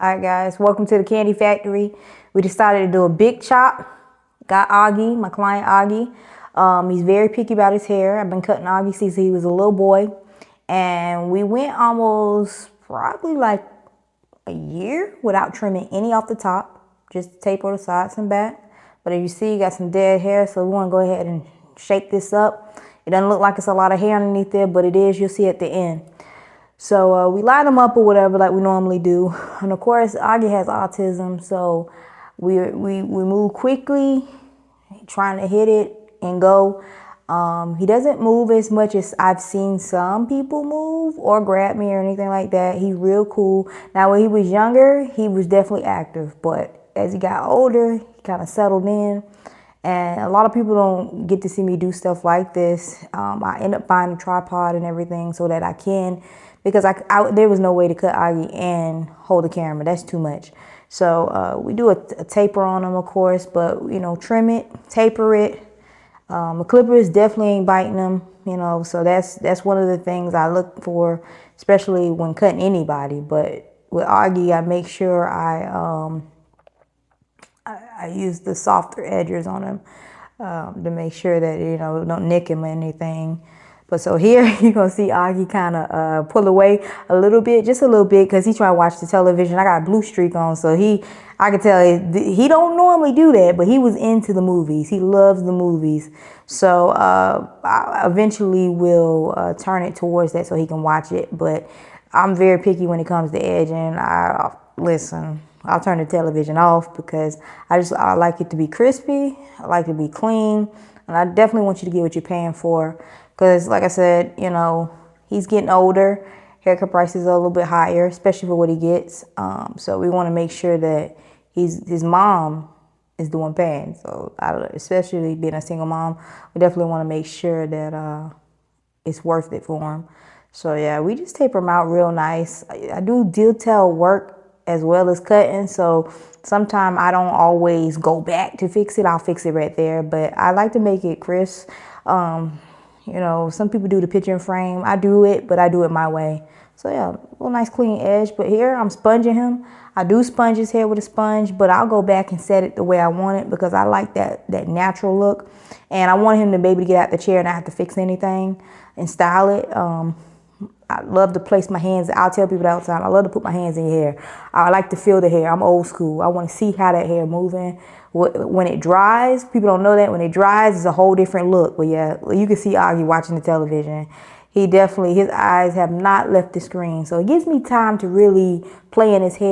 Alright guys, welcome to the Candy Factory. We decided to do a big chop. Got Augie, my client Augie. He's very picky about his hair. I've been cutting Augie since he was a little boy. And we went almost probably like a year without trimming any off the top. Just taper the sides and back. But as you see, you got some dead hair, so we want to go ahead and shape this up. It doesn't look like it's a lot of hair underneath there, but it is. You'll see at the end. So we line them up or whatever like we normally do. And of course, Augie has autism, so we move quickly, trying to hit it and go. He doesn't move as much as I've seen some people move or grab me or anything like that. He's real cool. Now, when he was younger, he was definitely active, but as he got older, he kind of settled in. And a lot of people don't get to see me do stuff like this. I end up buying a tripod and everything so that I can, because there was no way to cut Augie and hold the camera. That's too much. So we do a taper on him, of course, but, you know, trim it, taper it. The clippers definitely ain't biting them, you know, so that's one of the things I look for, especially when cutting anybody. But with Augie, I make sure I use the softer edges on him to make sure that, you know, don't nick him or anything. But so here you're going to see Augie kind of pull away a little bit, just a little bit, because he's trying to watch the television. I got a blue streak on, so I can tell he don't normally do that, but he was into the movies. He loves the movies. So I eventually will turn it towards that so he can watch it. But I'm very picky when it comes to edging. Listen, I'll turn the television off because I like it to be crispy. I like it to be clean. And I definitely want you to get what you're paying for. Because like I said, you know, he's getting older. Haircut prices are a little bit higher, especially for what he gets. So we want to make sure that his mom is the one paying. So especially being a single mom, we definitely want to make sure that it's worth it for him. So yeah, we just taper him out real nice. I do detail work as well as cutting. So sometimes I don't always go back to fix it. I'll fix it right there. But I like to make it crisp. You know, some people do the picture in frame. I do it, but I do it my way. So yeah, a little nice clean edge. But here I'm sponging him. I do sponge his hair with a sponge, but I'll go back and set it the way I want it because I like that natural look. And I want him to be able to get out the chair and not have to fix anything and style it. I love to place my hands. I'll tell people that all the time. I love to put my hands in your hair. I like to feel the hair. I'm old school. I want to see how that hair moving. When it dries, people don't know that. When it dries, it's a whole different look. But yeah, you can see Augie watching the television. His eyes have not left the screen. So it gives me time to really play in his head.